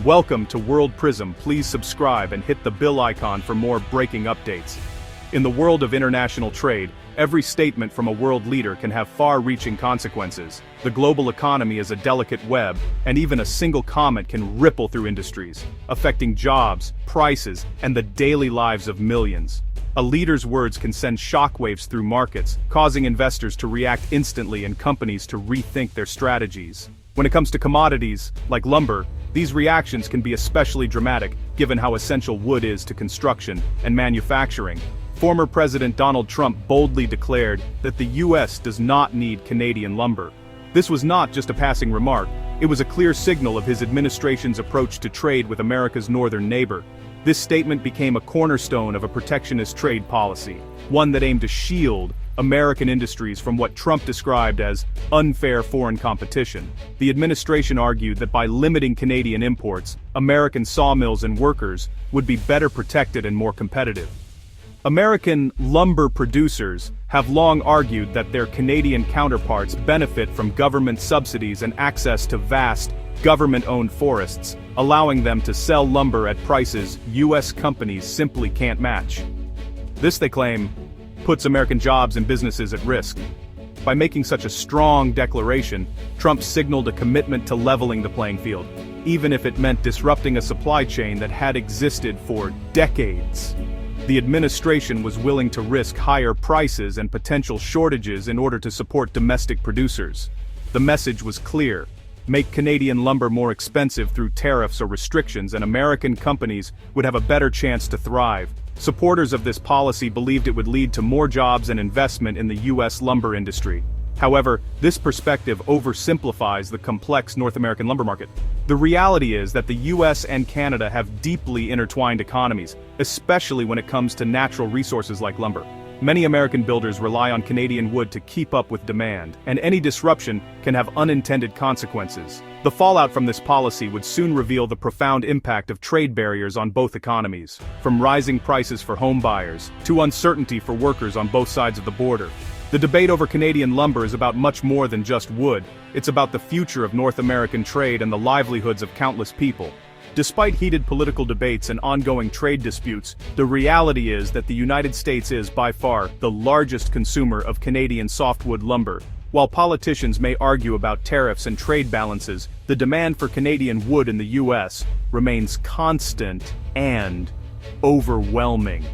Welcome to World Prism. Please subscribe and hit the bell icon for more breaking updates. In the world of international trade, every statement from a world leader can have far-reaching consequences. The global economy is a delicate web, and even a single comment can ripple through industries, affecting jobs, prices, and the daily lives of millions. A leader's words can send shockwaves through markets, causing investors to react instantly and companies to rethink their strategies. When it comes to commodities, like lumber, these reactions can be especially dramatic, given how essential wood is to construction and manufacturing. Former President Donald Trump boldly declared that the U.S. does not need Canadian lumber. This was not just a passing remark, it was a clear signal of his administration's approach to trade with America's northern neighbor. This statement became a cornerstone of a protectionist trade policy, one that aimed to shield American industries from what Trump described as unfair foreign competition. The administration argued that by limiting Canadian imports, American sawmills and workers would be better protected and more competitive. American lumber producers have long argued that their Canadian counterparts benefit from government subsidies and access to vast, government-owned forests, allowing them to sell lumber at prices U.S. companies simply can't match. This, they claim, puts American jobs and businesses at risk. By making such a strong declaration, Trump signaled a commitment to leveling the playing field, even if it meant disrupting a supply chain that had existed for decades. The administration was willing to risk higher prices and potential shortages in order to support domestic producers. The message was clear: make Canadian lumber more expensive through tariffs or restrictions, and American companies would have a better chance to thrive. Supporters of this policy believed it would lead to more jobs and investment in the U.S. lumber industry. However, this perspective oversimplifies the complex North American lumber market. The reality is that the U.S. and Canada have deeply intertwined economies, especially when it comes to natural resources like lumber. Many American builders rely on Canadian wood to keep up with demand, and any disruption can have unintended consequences. The fallout from this policy would soon reveal the profound impact of trade barriers on both economies, from rising prices for home buyers to uncertainty for workers on both sides of the border. The debate over Canadian lumber is about much more than just wood. It's about the future of North American trade and the livelihoods of countless people. Despite heated political debates and ongoing trade disputes, the reality is that the United States is, by far, the largest consumer of Canadian softwood lumber. While politicians may argue about tariffs and trade balances, the demand for Canadian wood in the U.S. remains constant and overwhelming.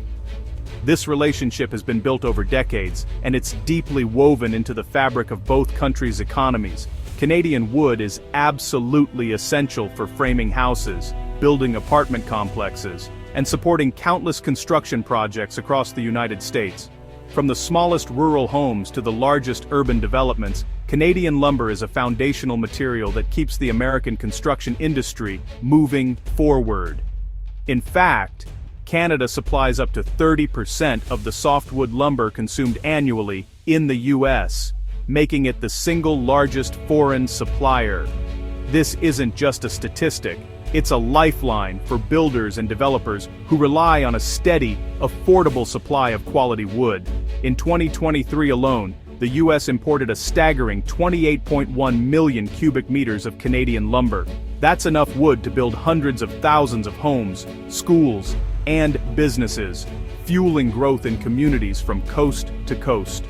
This relationship has been built over decades, and it's deeply woven into the fabric of both countries' economies. Canadian wood is absolutely essential for framing houses, building apartment complexes, and supporting countless construction projects across the United States. From the smallest rural homes to the largest urban developments, Canadian lumber is a foundational material that keeps the American construction industry moving forward. In fact, Canada supplies up to 30% of the softwood lumber consumed annually in the U.S., making it the single largest foreign supplier. This isn't just a statistic, it's a lifeline for builders and developers who rely on a steady, affordable supply of quality wood. In 2023 alone, the U.S. imported a staggering 28.1 million cubic meters of Canadian lumber. That's enough wood to build hundreds of thousands of homes, schools, and businesses, fueling growth in communities from coast to coast.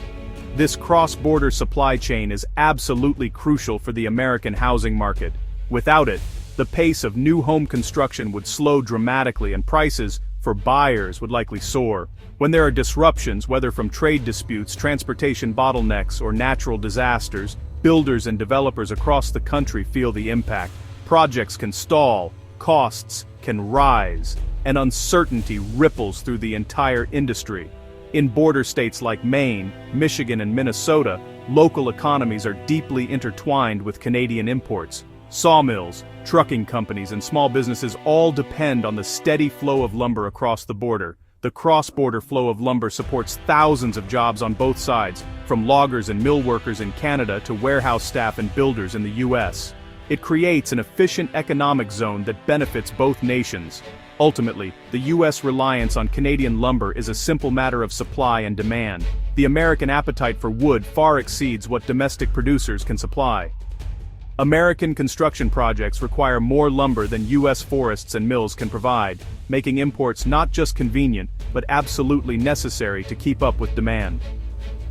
This cross-border supply chain is absolutely crucial for the American housing market. Without it, the pace of new home construction would slow dramatically and prices for buyers would likely soar. When there are disruptions, whether from trade disputes, transportation bottlenecks, or natural disasters, builders and developers across the country feel the impact. Projects can stall, costs can rise, and uncertainty ripples through the entire industry. In border states like Maine, Michigan, and Minnesota, local economies are deeply intertwined with Canadian imports. Sawmills, trucking companies, and small businesses all depend on the steady flow of lumber across the border. The cross-border flow of lumber supports thousands of jobs on both sides, from loggers and mill workers in Canada to warehouse staff and builders in the U.S. It creates an efficient economic zone that benefits both nations. Ultimately, the U.S. reliance on Canadian lumber is a simple matter of supply and demand. The American appetite for wood far exceeds what domestic producers can supply. American construction projects require more lumber than U.S. forests and mills can provide, making imports not just convenient, but absolutely necessary to keep up with demand.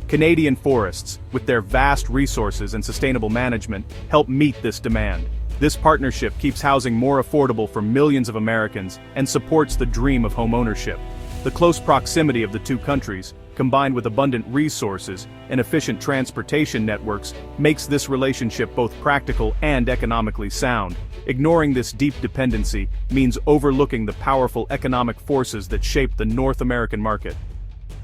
Canadian forests, with their vast resources and sustainable management, help meet this demand. This partnership keeps housing more affordable for millions of Americans and supports the dream of homeownership. The close proximity of the two countries, combined with abundant resources and efficient transportation networks, makes this relationship both practical and economically sound. Ignoring this deep dependency means overlooking the powerful economic forces that shape the North American market.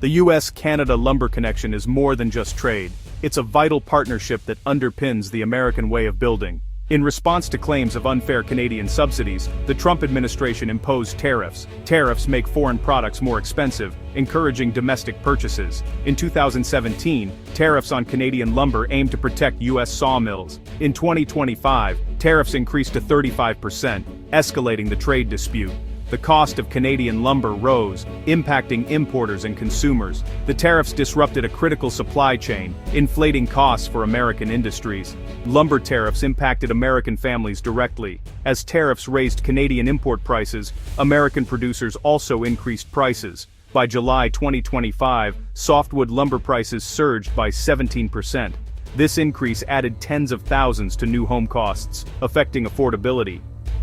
The U.S.-Canada lumber connection is more than just trade. It's a vital partnership that underpins the American way of building. In response to claims of unfair Canadian subsidies, the Trump administration imposed tariffs. Tariffs make foreign products more expensive, encouraging domestic purchases. In 2017, tariffs on Canadian lumber aimed to protect U.S. sawmills. In 2025, tariffs increased to 35%, escalating the trade dispute. The cost of Canadian lumber rose, impacting importers and consumers. The tariffs disrupted a critical supply chain, inflating costs for American industries. Lumber tariffs impacted American families directly. As tariffs raised Canadian import prices, American producers also increased prices. By July 2025, softwood lumber prices surged by 17%. This increase added tens of thousands to new home costs, affecting affordability.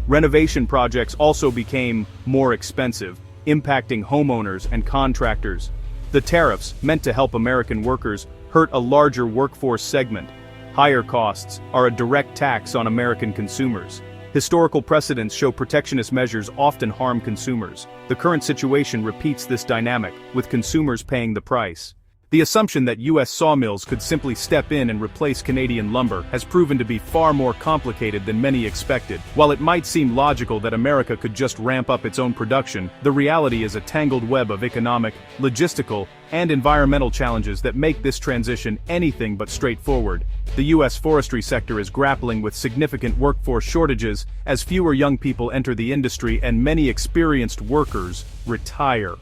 Renovation projects also became more expensive, impacting homeowners and contractors. The tariffs, meant to help American workers, hurt a larger workforce segment. Higher costs are a direct tax on American consumers. Historical precedents show protectionist measures often harm consumers. The current situation repeats this dynamic, with consumers paying the price. The assumption that U.S. sawmills could simply step in and replace Canadian lumber has proven to be far more complicated than many expected. While it might seem logical that America could just ramp up its own production, the reality is a tangled web of economic, logistical, and environmental challenges that make this transition anything but straightforward. The U.S. forestry sector is grappling with significant workforce shortages as fewer young people enter the industry and many experienced workers retire.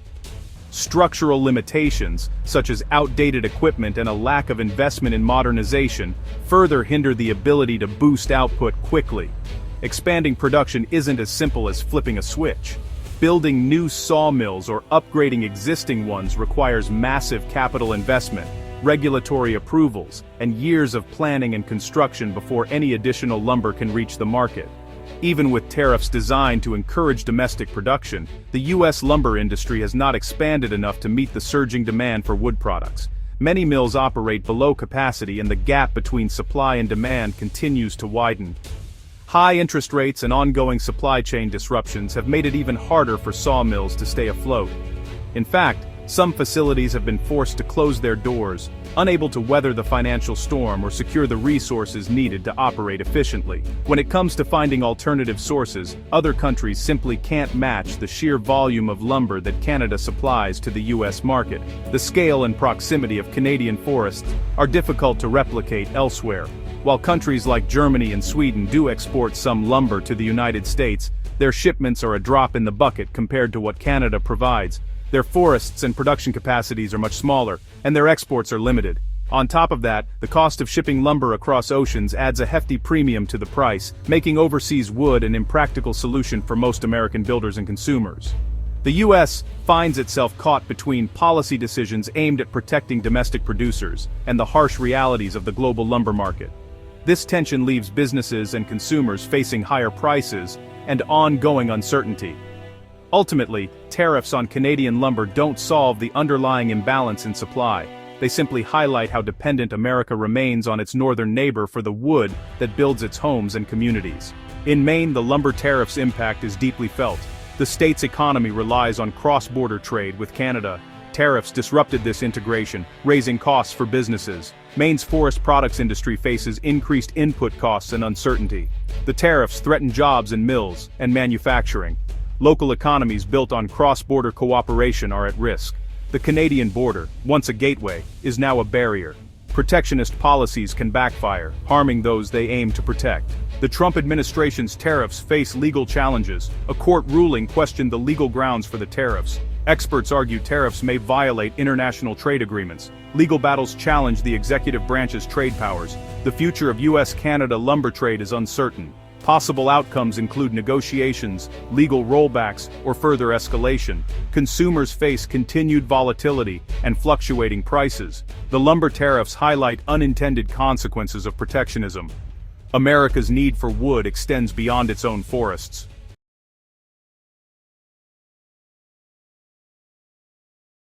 Structural limitations, such as outdated equipment and a lack of investment in modernization, further hinder the ability to boost output quickly. Expanding production isn't as simple as flipping a switch. Building new sawmills or upgrading existing ones requires massive capital investment, regulatory approvals, and years of planning and construction before any additional lumber can reach the market. Even with tariffs designed to encourage domestic production, the U.S. lumber industry has not expanded enough to meet the surging demand for wood products. Many mills operate below capacity and the gap between supply and demand continues to widen. High interest rates and ongoing supply chain disruptions have made it even harder for sawmills to stay afloat. In fact, some facilities have been forced to close their doors, unable to weather the financial storm or secure the resources needed to operate efficiently. When it comes to finding alternative sources, other countries simply can't match the sheer volume of lumber that Canada supplies to the U.S. market. The scale and proximity of Canadian forests are difficult to replicate elsewhere. While countries like Germany and Sweden do export some lumber to the United States, their shipments are a drop in the bucket compared to what Canada provides. Their forests and production capacities are much smaller, and their exports are limited. On top of that, the cost of shipping lumber across oceans adds a hefty premium to the price, making overseas wood an impractical solution for most American builders and consumers. The U.S. finds itself caught between policy decisions aimed at protecting domestic producers and the harsh realities of the global lumber market. This tension leaves businesses and consumers facing higher prices and ongoing uncertainty. Ultimately, tariffs on Canadian lumber don't solve the underlying imbalance in supply. They simply highlight how dependent America remains on its northern neighbor for the wood that builds its homes and communities. In Maine, the lumber tariffs' impact is deeply felt. The state's economy relies on cross-border trade with Canada. Tariffs disrupted this integration, raising costs for businesses. Maine's forest products industry faces increased input costs and uncertainty. The tariffs threaten jobs in mills and manufacturing. Local economies built on cross-border cooperation are at risk. The Canadian border, once a gateway, is now a barrier. Protectionist policies can backfire, harming those they aim to protect. The Trump administration's tariffs face legal challenges. A court ruling questioned the legal grounds for the tariffs. Experts argue tariffs may violate international trade agreements. Legal battles challenge the executive branch's trade powers. The future of US-Canada lumber trade is uncertain. Possible outcomes include negotiations, legal rollbacks, or further escalation. Consumers face continued volatility and fluctuating prices. The lumber tariffs highlight unintended consequences of protectionism. America's need for wood extends beyond its own forests.